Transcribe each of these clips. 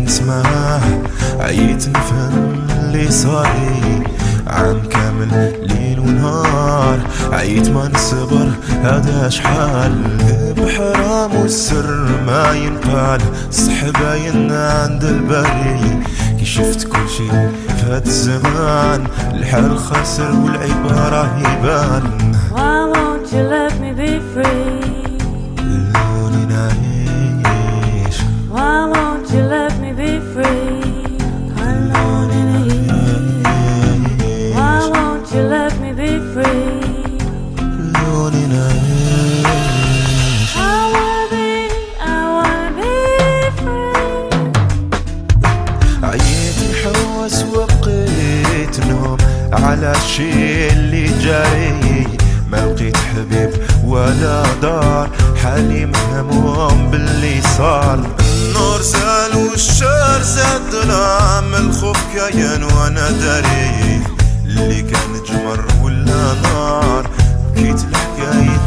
نسمعه عييت نفهم اللي صاير عام كامل ليل ونهار عييت ما نصبر هذا شحال بحرام والسر ما ينقال الصح باين عند البري كي شفت كل شي فهاد الزمان الحال خاسر والعبارة يبان. Why won't you let me be free? لوني نعيش. Why won't you let me be free? Alone in the heat. Why won't you let me be free? لوني نعيش. I wanna be free. عييت نحوس وبقيت نوم على الشي اللي جاري ما لقيت حبيب ولا دار حالي مهموم باللي صار. النور زال والشر زاد ظلام الخوف كاين وانا داري اللي كان جمر ولا نار بكيت الحكاية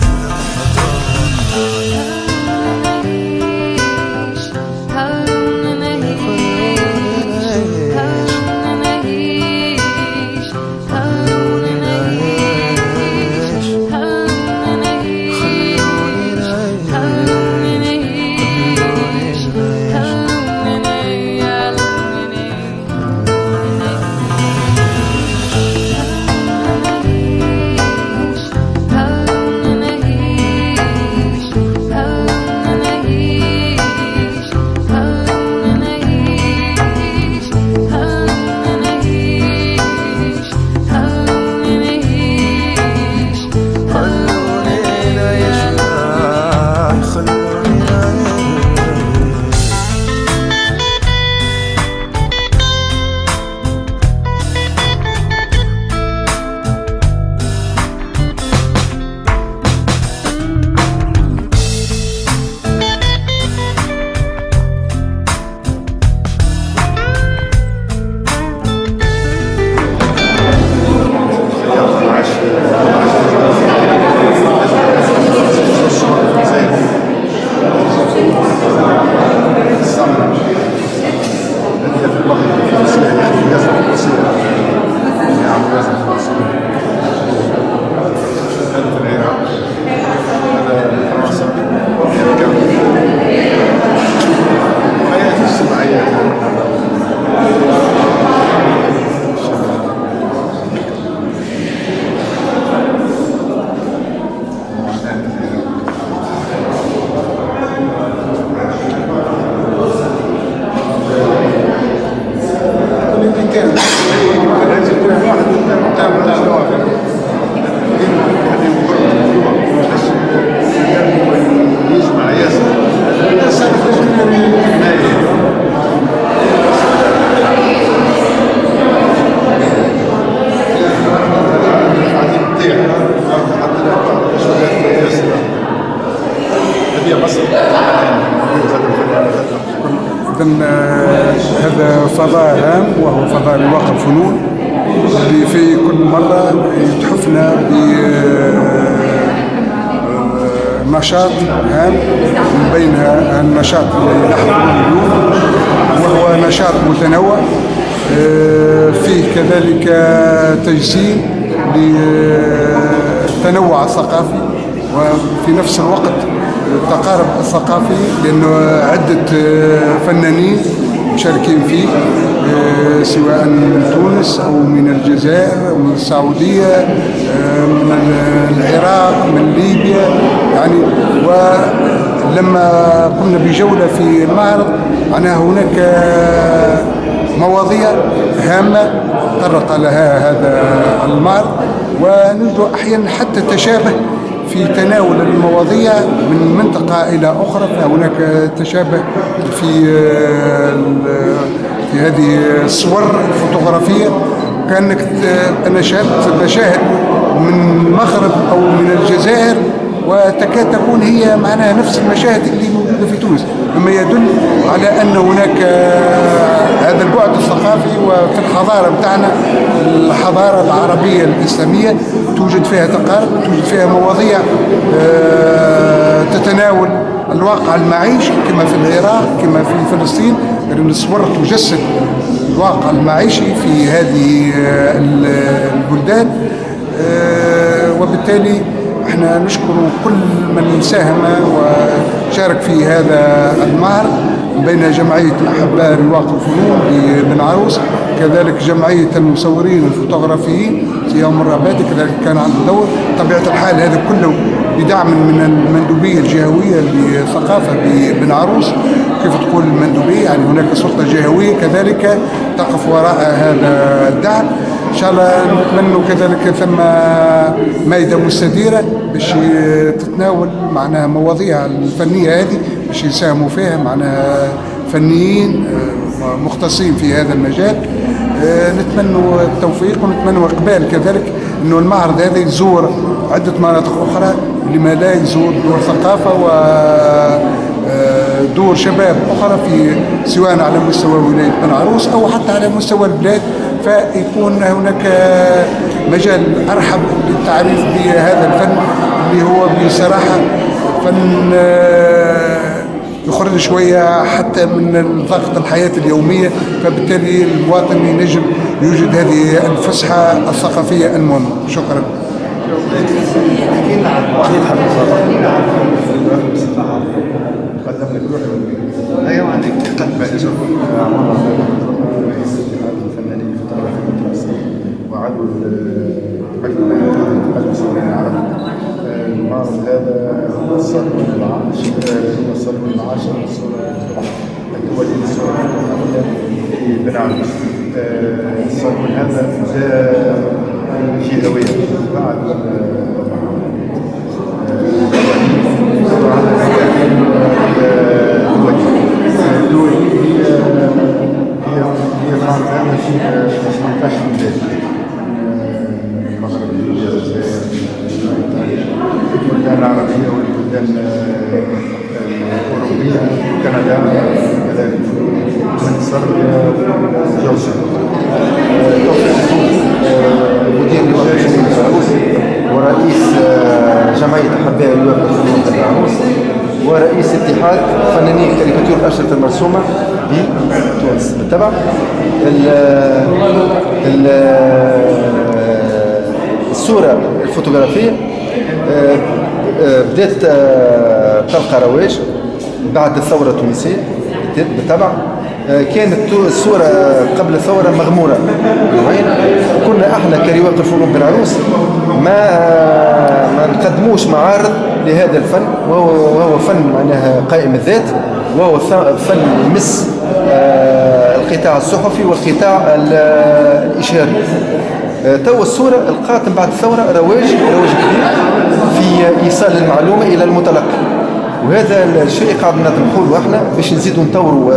هذا فضاء هام وهو فضاء لواقع الفنون اللي في كل مرة يتحفنا بنشاط هام من بينها النشاط اللي نحضره اليوم وهو نشاط متنوع فيه كذلك تجسيد للتنوع الثقافي وفي نفس الوقت التقارب الثقافي لأنه عدة فنانين مشاركين فيه سواء من تونس أو من الجزائر أو من السعودية من العراق من ليبيا يعني. ولما قمنا بجولة في المعرض أنا هناك مواضيع هامة طرق لها هذا المعرض ونجد أحيانا حتى تشابه في تناول المواضيع من منطقة إلى أخرى. فهناك تشابه في هذه الصور الفوتوغرافية كأنك أنا شاهدت مشاهد من المغرب أو من الجزائر وتكاد تكون هي معناها نفس المشاهد اللي موجودة في تونس، مما يدل على أن هناك هذا البعد الثقافي وفي الحضارة بتاعنا الحضارة العربية الإسلامية توجد فيها تقارب، توجد فيها مواضيع تتناول الواقع المعيشي كما في العراق كما في فلسطين. لأن الصور تجسد الواقع المعيشي في هذه البلدان، وبالتالي احنا نشكر كل من ساهم وشارك في هذا المعرض بين جمعية أحباء رواق الفنون ببن عروس، كذلك جمعية المصورين الفوتوغرافيين في يوم الرابادي كذلك كان عنده دور. طبيعة الحال هذا كله بدعم من المندوبية الجهوية للثقافة ببن عروس. كيف تقول المندوبية يعني هناك سلطة جهوية كذلك تقف وراء هذا الدعم. إن شاء الله نتمنى كذلك ثم مائدة مستديرة باش تتناول معناها مواضيع الفنية هذه باش يساهموا فيها معناها فنيين مختصين في هذا المجال. نتمنى التوفيق ونتمنى إقبال كذلك إنه المعرض هذا يزور عدة مناطق أخرى، لما لا يزور دور ثقافة ودور شباب أخرى في سواء على مستوى ولاية بن عروس أو حتى على مستوى البلاد، فيكون هناك مجال أرحب للتعريف بهذا الفن اللي هو بصراحة فن يخرج شوية حتى من ضغط الحياة اليومية، فبالتالي المواطن ينجم يوجد هذه الفسحة الثقافية المهمة. شكرا. ايوه عندك وعدو المصورين العرب. المعرض هذا هو الصرف العاشر الدولي للصور في بن عروس. الصرف هذا في هوية بعد هي المعرض هذا في 18 بلاد، المغرب، الجزائر، البلدان العربية والبلدان الأوروبية، كندا كذلك، من صربيا، جورجيا. مدير لواء الفنون بن عروس ورئيس جمعية أحباء لواء الفنون بن عروس ورئيس اتحاد فنانين الكاريكاتير الأشرطة المرسومة بتونس. بالطبع الصورة الفوتوغرافية بدأت تلقى رواج بعد الثورة التونسية بالطبع. كانت الصورة قبل الثورة مغمورة، كنا احنا كرواق الفنون بن عروس ما نقدموش معارض لهذا الفن، وهو فن معناها قائم الذات، وهو فن يمس القطاع الصحفي والقطاع الإشهاري. تو الصورة لقات بعد الثورة رواج كبير في إيصال المعلومة إلى المتلقي، وهذا الشيء قاعد نطمحوا احنا باش نزيدوا نطوروا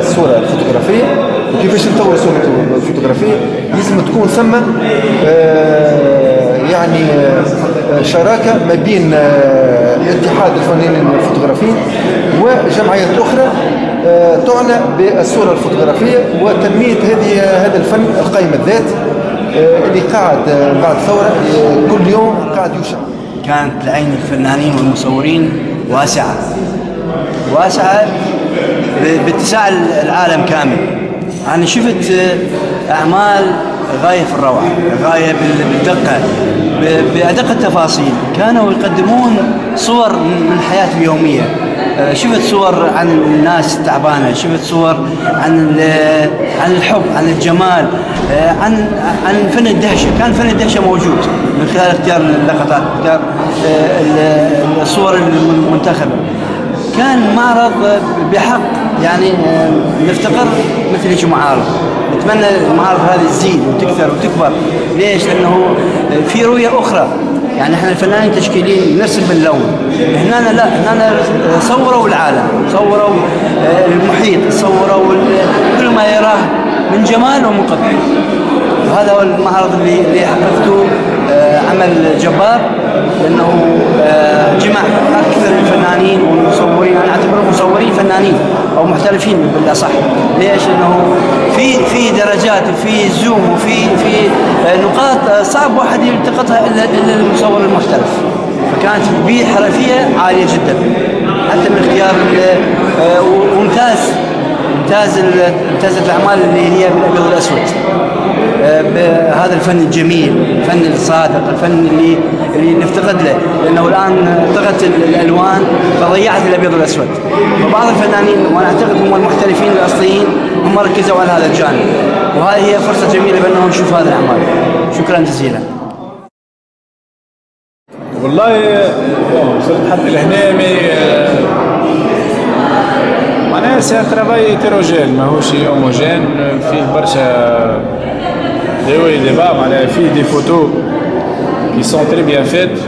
الصورة الفوتوغرافية. وكيفاش نطوروا الصورة الفوتوغرافية؟ لازم تكون ثم يعني شراكة ما بين اتحاد الفنانين الفوتوغرافيين وجمعيات أخرى تعنى بالصورة الفوتوغرافية وتنمية هذا الفن القائم الذات اللي قاعد بعد الثورة كل يوم قاعد يشع. كانت العين الفنانين والمصورين واسعة باتساع العالم كامل. أنا شفت أعمال غاية في الروعة، غاية بالدقة، بأدق التفاصيل. كانوا يقدمون صور من الحياة اليومية. شفت صور عن الناس التعبانة، شفت صور عن الحب، عن الجمال، عن فن الدهشة. كان فن الدهشة موجود من خلال اختيار اللقطات، اختيار الصور المنتخبة. كان معرض بحق يعني نفتقر مثل هيك معارض. نتمنى المعارض هذه تزيد وتكثر وتكبر. ليش؟ لأنه في رؤية أخرى. يعني احنا الفنانين التشكيليين نرسم باللون، هنا لا، هنا صوروا العالم، صوروا المحيط، صوروا كل ما يراه من جمال ومن قبح. وهذا هو المعرض اللي حققته عمل جبار، لأنه جمع أكثر الفنانين والمصورين. أنا أعتبرهم مصورين فنانين أو محترفين بالأصح. ليش؟ لأنه في درجات وفي زوم وفي نقاط صعب واحد يلتقطها الا المصور المحترف. فكانت بيه حرفيه عاليه جدا حتى من اختيار ممتازه الاعمال اللي هي بالابيض والاسود. بهذا الفن الجميل، الفن الصادق، الفن اللي نفتقد له، لانه الان طغت الالوان فضيعت الابيض والاسود. فبعض الفنانين وانا اعتقد هم المحترفين الاصليين هم ركزوا على هذا الجانب، وهذه هي فرصه جميله بانهم نشوف هذه الاعمال. شكرا جزيلا. والله وصلت حتى لهنا معناها سي ان ترافاي هيتروجين ماهوش هوموجين، فيه برشا دي ديبا معناها فيه دي فوتو qui sont très bien faites,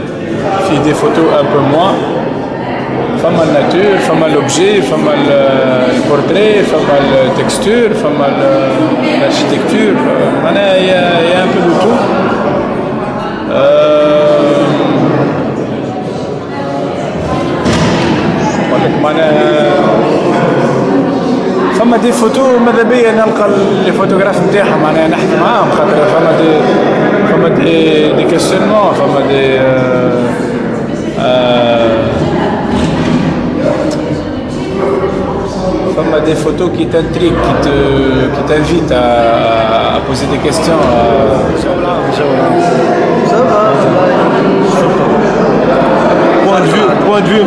فيه دي فوتو un peu moins. فما الناتور، فما لوبجي، فما البورتري، فما التكستور، فما الاركيتكتور، معناها هي un peu de tout. معناها فما دي فوتو ماذا بيا نلقى الفوتوغراف نتاعها معناها نحكي معاهم، خاطر فما دي كيستيونمون، فما دي photos qui t'intriguent, qui t'invitent à poser des questions. Point de vue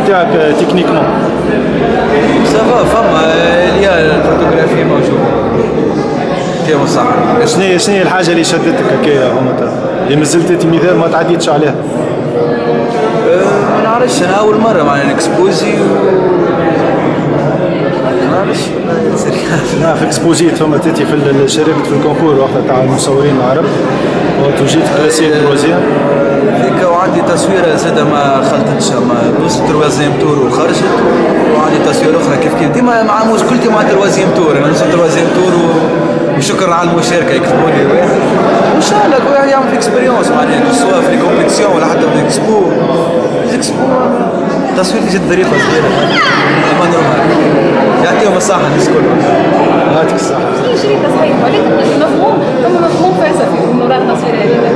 techniquement. Ça va, فما اللي هي الفوتوغرافيا موجودة. كيما صح. شنو هي الحاجة اللي شدتك هكايا مثلا؟ اللي مازلت مثال ما تعديتش عليها؟ ما نعرفش، أنا أول مرة معناها نكسبوزي ما نعرفش. في اكسبوزيت فما تاتي شاركت في الكونكور واحدة تاع المصورين العرب وجيت كلاسيك تروازيام. هيك وعندي تصويرة زادة ما خلطتش، ما دوزت تروازيام تور وخرجت، وعندي تصويرة أخرى كيف ديما مع مشكلتي مع تروازيام تور، أنا نوصل تروازيام تور وشكرا على المشاركة يكتبوا لي واحد. وإن شاء الله كل واحد يعمل في اكسبيريونس معناها سواء في الكومبيتيسيون ولا حتى في الاكسبو. التصوير جد ظريفة صغيرة ما نورمال. يعطيهم الصحة الناس كلهم. يعطيك الصحة. شيء صحيح، ولكن المفهوم مفهوم فلسفي من وراء التصوير هذا.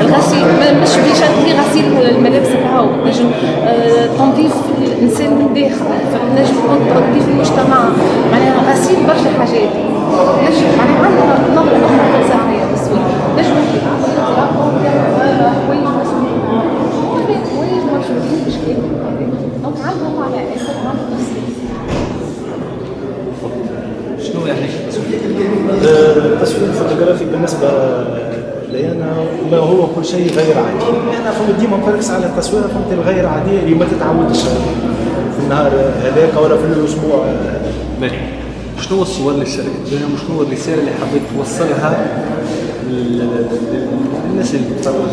الغسيل مش بشكل غسيل الملابس هاو، نجم تنظيف الانسان من داخل، فنجم تنظيف المجتمع، معناها غسيل برشا حاجات. نجم معناها عندنا نظرة أخرى فلسفية بالتصوير، نجم حوايج مرشودين بشكل دونك عندهم معناها عندهم تصوير. شنو يعني التصوير الفوتوغرافي بالنسبة لي أنا ما هو كل شيء غير عادي. أنا فهمت ديما نركز على التصوير فهمت الغير عادية اللي ما تتعودش في النهار هذاك ولا في الأسبوع. شنو الصور اللي شاركت بها وشنو الرسالة اللي حبيت توصلها للناس اللي بتتفرج؟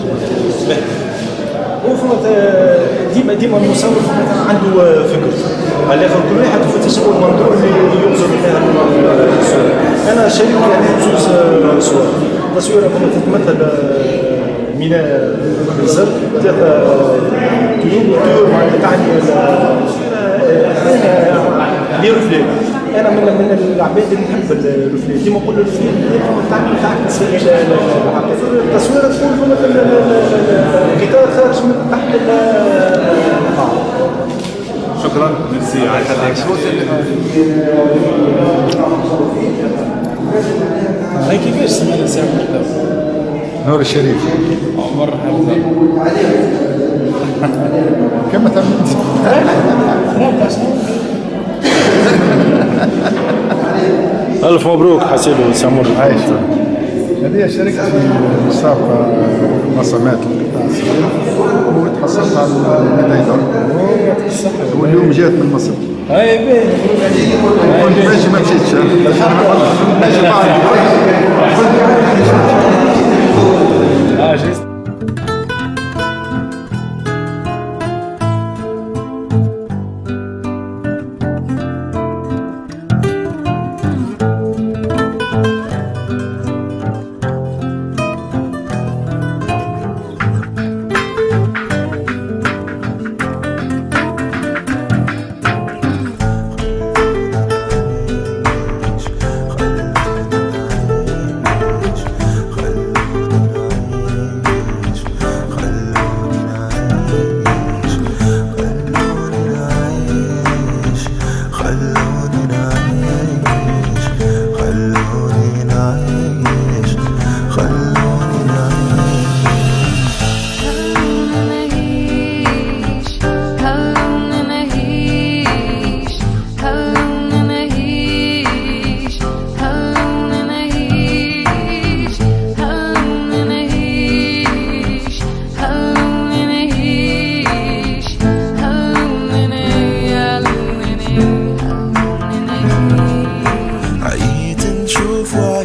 هو فهمت ديما المصور مثلا عنده فكر على الاخر كل واحد يفتش هو المنظور اللي يبصر بها الصورة. أنا شاركت يعني بزوز صور. تصويرة كما تتمثل ميناء الزرق، ثلاثة طيور تعني لي رفلي. أنا من العباد اللي نحب الرفلي، ديما نقول الرفلي تعكس الحقيقة. التصويرة تكون مثل القطار خارج من تحت القاع. شكرا، ميرسي على هاي كيفاش سمعنا ساعة نور الشريف مرحبا. كما تعملت ألف مبروك حسيبه سامور. عايش. هذه شاركت في مسابقة مسامات للقطاع الصغير وتحصلت على الميدالية دور. واليوم جات من مصر. هاي باين. كنت ماشي ما مشيتش.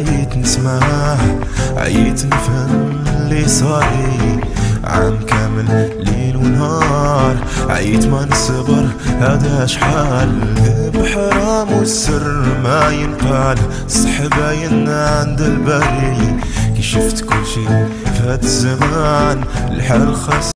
عييت نسمعه، عييت نفهم اللي صاري، عام كامل ليل ونهار عييت ما نصبر هذا شحال. بحرام والسر ما ينقال، صح باين عند البري، كي شفت كل شي في هاد الزمان الحال خاص